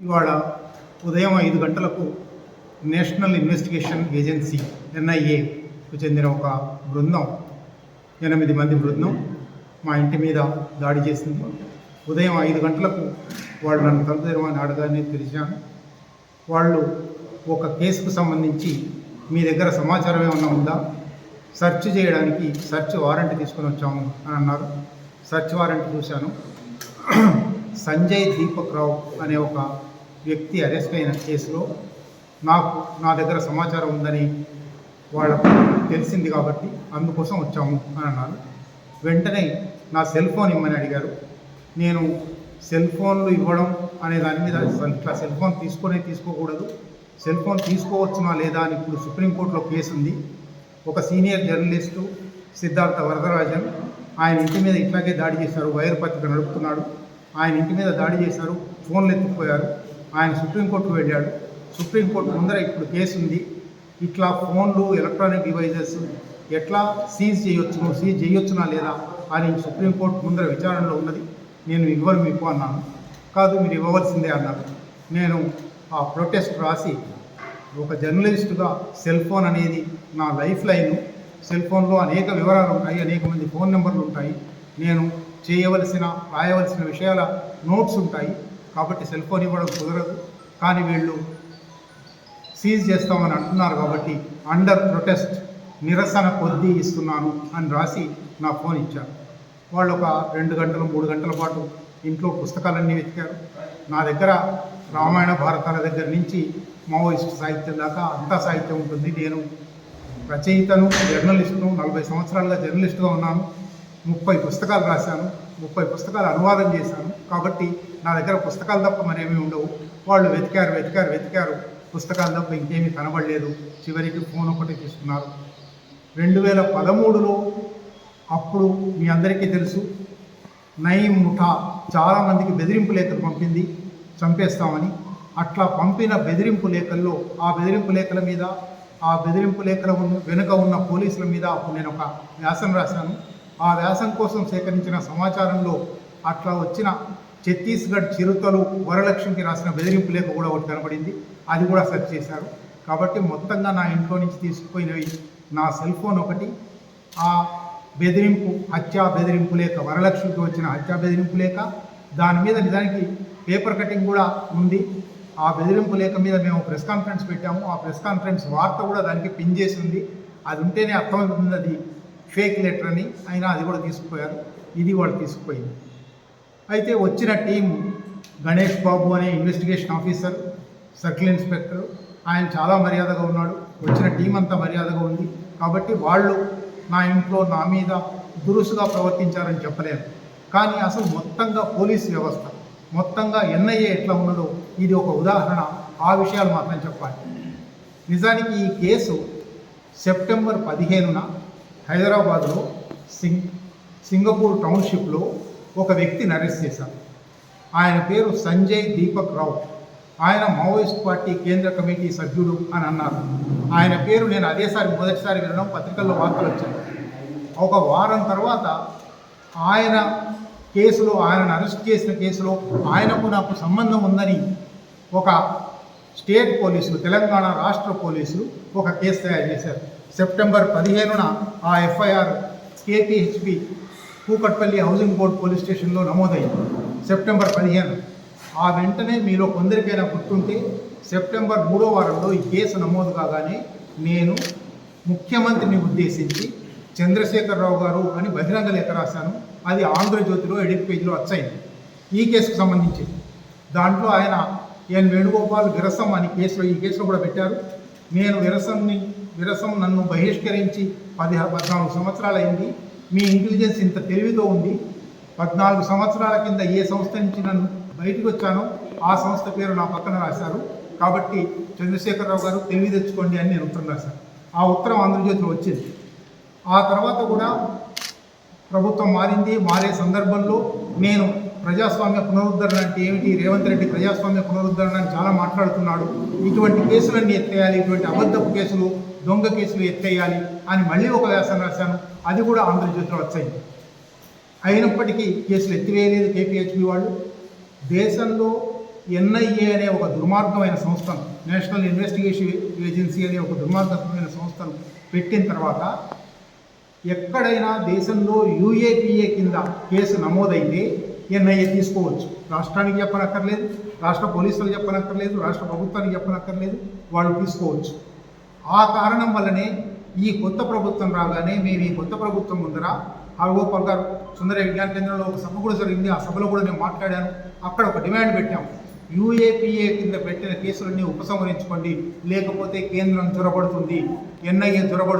ఇవాళ ఉదయం 5 గంటలకు నేషనల్ ఇన్వెస్టిగేషన్ ఏజెన్సీ NIAకు చెందిన ఒక బృందం 8 మంది బృందం మా ఇంటి మీద దాడి చేసింది. ఉదయం 5 గంటలకు వాళ్ళు నన్ను తలుపు తెరవని అడగానే తెరిచాను. వాళ్ళు ఒక కేసుకు సంబంధించి మీ దగ్గర సమాచారం ఏమన్నా ఉందా, సెర్చ్ చేయడానికి సెర్చ్ వారెంట్ తీసుకొని వచ్చాము అని అన్నారు. సెర్చ్ వారెంట్ చూశాను. సంజయ్ దీపక్ రావు అనే ఒక వ్యక్తి అరెస్ట్ అయిన కేసులో నా దగ్గర సమాచారం ఉందని వాళ్ళకు తెలిసింది కాబట్టి అందుకోసం వచ్చాము అని అన్నారు. వెంటనే నా సెల్ ఫోన్ ఇమ్మని అడిగారు. నేను సెల్ ఫోన్లు ఇవ్వడం అనే దాని మీద ఇట్లా సెల్ ఫోన్ తీసుకోకూడదు, సెల్ ఫోన్ తీసుకోవచ్చునా లేదా అని ఇప్పుడు సుప్రీంకోర్టులో కేసు ఉంది. ఒక సీనియర్ జర్నలిస్టు సిద్ధార్థ వరదరాజన్ ఆయన ఇంటి మీద ఇట్లాగే దాడి చేశారు. వైర్ పత్రిక నడుపుతున్నాడు. ఆయన ఇంటి మీద దాడి చేశారు. ఫోన్లు ఎత్తుకుపోయారు. ఆయన సుప్రీంకోర్టుకు వెళ్ళాడు. సుప్రీంకోర్టు ముందర ఇప్పుడు కేసు ఉంది. ఇట్లా ఫోన్లు, ఎలక్ట్రానిక్ డివైజెస్ ఎట్లా సీజ్ చేయొచ్చునా లేదా అని సుప్రీంకోర్టు ముందర విచారణలో ఉన్నది. నేను ఇవ్వను మీకు అన్నాను. కాదు, మీరు ఇవ్వవలసిందే అన్నారు. నేను ఆ ప్రొటెస్ట్ రాసి ఒక జర్నలిస్టుగా సెల్ ఫోన్ అనేది నా లైఫ్ లైన్. సెల్ ఫోన్లో అనేక వివరాలు ఉంటాయి, అనేక మంది ఫోన్ నెంబర్లు ఉంటాయి, నేను రాయవలసిన విషయాల నోట్స్ ఉంటాయి. కాబట్టి సెల్ ఫోన్ ఇవ్వడం కుదరదు. కానీ వీళ్ళు సీజ్ చేస్తామని అంటున్నారు కాబట్టి అండర్ ప్రొటెస్ట్ నిరసన కొద్దీ ఇస్తున్నాను అని రాసి నా ఫోన్ ఇచ్చారు. వాళ్ళు ఒక 2 గంటలు 3 గంటల పాటు ఇంట్లో పుస్తకాలన్నీ వెతికారు. నా దగ్గర రామాయణ భారతాల దగ్గర నుంచి మావోయిస్ట్ సాహిత్యం దాకా అంతా సాహిత్యం ఉంటుంది. నేను రచయితను, జర్నలిస్టును, 40 సంవత్సరాలుగా జర్నలిస్టుగా ఉన్నాను. 30 పుస్తకాలు రాశాను, 30 పుస్తకాలు అనువాదం చేశాను. కాబట్టి నా దగ్గర పుస్తకాలు తప్ప మరేమీ ఉండవు. వాళ్ళు వెతికారు, పుస్తకాలు తప్ప ఇంకేమీ కనబడలేదు. చివరికి ఫోన్ ఒకటి తీసుకున్నారు. 2013లో అప్పుడు మీ అందరికీ తెలుసు, నయీం ముఠా చాలామందికి బెదిరింపు లేఖలు పంపింది చంపేస్తామని. అట్లా పంపిన బెదిరింపు లేఖల్లో ఆ బెదిరింపు లేఖల వెనుక ఉన్న పోలీసుల మీద అప్పుడు నేను ఒక వ్యాసం రాశాను. ఆ వ్యాసం కోసం సేకరించిన సమాచారంలో అట్లా వచ్చిన ఛత్తీస్గఢ్ చిరుతలు వరలక్ష్మికి రాసిన బెదిరింపు లేఖ కూడా ఒకటి కనబడింది. అది కూడా సెర్చ్ చేశారు. కాబట్టి మొత్తంగా నా ఇంట్లో నుంచి తీసుకుపోయినవి నా సెల్ ఫోన్ ఒకటి, ఆ హత్యా బెదిరింపు లేఖ, వరలక్ష్మికి వచ్చిన హత్యా బెదిరింపు లేఖ, దాని మీద నిజానికి పేపర్ కటింగ్ కూడా ఉంది. ఆ బెదిరింపు లేఖ మీద మేము ప్రెస్ కాన్ఫరెన్స్ పెట్టాము. ఆ ప్రెస్ కాన్ఫరెన్స్ వార్త కూడా దానికి పిన్ చేసి ఉంది. అది ఉంటేనే అర్థమవుతుంది అది ఫేక్ లెటర్ అని. అయినా అది కూడా తీసుకుపోయారు. ఇది వాళ్ళు తీసుకుపోయింది. అయితే వచ్చిన టీం గణేష్ బాబు అనే ఇన్వెస్టిగేషన్ ఆఫీసర్, సర్కిల్ ఇన్స్పెక్టర్, ఆయన చాలా మర్యాదగా ఉన్నాడు. వచ్చిన టీం అంతా మర్యాదగా ఉంది. కాబట్టి వాళ్ళు నా ఇంట్లో నా మీద దురుసుగా ప్రవర్తించారని చెప్పలేరు. కానీ అసలు మొత్తంగా పోలీస్ వ్యవస్థ, మొత్తంగా NIA ఎట్లా ఉన్నదో ఇది ఒక ఉదాహరణ. ఆ విషయాలు మాత్రం చెప్పాలి. నిజానికి ఈ కేసు సెప్టెంబర్ 15న హైదరాబాద్లో సింగపూర్ టౌన్షిప్లో ఒక వ్యక్తిని అరెస్ట్ చేశారు. ఆయన పేరు సంజయ్ దీపక్ రావు. ఆయన మావోయిస్ట్ పార్టీ కేంద్ర కమిటీ సభ్యుడు అని అన్నారు. ఆయన పేరు నేను మొదటిసారి వినడం, పత్రికల్లో వార్తలు వచ్చాయి. ఒక వారం తర్వాత ఆయనను అరెస్ట్ చేసిన కేసులో ఆయనకు నాకు సంబంధం ఉందని ఒక స్టేట్ పోలీసులు, తెలంగాణ రాష్ట్ర పోలీసులు ఒక కేసు తయారు చేశారు. సెప్టెంబర్ 15న ఆ FIR KPHP Kukatpally housing board police స్టేషన్లో నమోదైంది. సెప్టెంబర్ 15. ఆ వెంటనే మీలో కొందరికైనా గుర్తుంటే సెప్టెంబర్ 3వ వారంలో ఈ కేసు నమోదు కాగానే నేను ముఖ్యమంత్రిని ఉద్దేశించి చంద్రశేఖరరావు గారు అని బహిరంగ లేఖ రాశాను. అది ఆంధ్రజ్యోతిలో ఎడిట్ పేజీలో వచ్చాయింది. ఈ కేసుకు సంబంధించి దాంట్లో ఆయన ఎన్ వేణుగోపాల్ విరసం అని ఈ కేసులో కూడా పెట్టారు. నేను విరసం నన్ను బహిష్కరించి 14 సంవత్సరాలైంది. మీ ఇంటెలిజెన్స్ ఇంత తెలివితో ఉంది. 14 సంవత్సరాల కింద ఏ సంస్థ నుంచి నన్ను బయటకు వచ్చానో ఆ సంస్థ పేరు నా పక్కన రాశారు. కాబట్టి చంద్రశేఖరరావు గారు తెలివి తెచ్చుకోండి అని నేను ఉత్తరం రాశాను. ఆ ఉత్తరం ఆంధ్రజ్యోతిలో వచ్చింది. ఆ తర్వాత కూడా ప్రభుత్వం మారే సందర్భంలో నేను ప్రజాస్వామ్య పునరుద్ధరణ అంటే ఏమిటి, రేవంత్ రెడ్డి ప్రజాస్వామ్య పునరుద్ధరణ అని చాలా మాట్లాడుతున్నాడు, ఇటువంటి కేసులన్నీ ఎత్తేయాలి, ఇటువంటి అబద్ధపు కేసులు, దొంగ కేసులు ఎత్తేయాలి అని మళ్ళీ ఒక వ్యాసం రాశాను. అది కూడా ఆంధ్రజ్యోతిలో వచ్చాయి. అయినప్పటికీ కేసులు ఎత్తివేయలేదు KPHP వాళ్ళు. దేశంలో ఎన్ఐఏ అనే ఒక దుర్మార్గమైన సంస్థను, నేషనల్ ఇన్వెస్టిగేషన్ ఏజెన్సీ అనే ఒక దుర్మార్గమైన సంస్థను పెట్టిన తర్వాత ఎక్కడైనా దేశంలో యూఏపీఏ కింద కేసు నమోదైతే ఎన్ఐఏ తీసుకోవచ్చు. రాష్ట్రానికి చెప్పనక్కర్లేదు, రాష్ట్ర పోలీసులకు చెప్పనక్కర్లేదు, రాష్ట్ర ప్రభుత్వానికి చెప్పనక్కర్లేదు, వాళ్ళు తీసుకోవచ్చు. ఆ కారణం వల్లనే ఈ కొత్త ప్రభుత్వం రాగానే మేము ఈ కొత్త ప్రభుత్వం ముందర హరగోపాల్ గారు సుందర విజ్ఞాన కేంద్రంలో ఒక సభ కూడా జరిగింది. ఆ సభలో కూడా నేను మాట్లాడాను. అక్కడ ఒక డిమాండ్ పెట్టాము, యూఏపీఏ కింద పెట్టిన కేసులన్నీ ఉపసంహరించుకోండి, లేకపోతే కేంద్రం జొరబడుతుంది, ఎన్ఐఏ జొరబడుతుంది.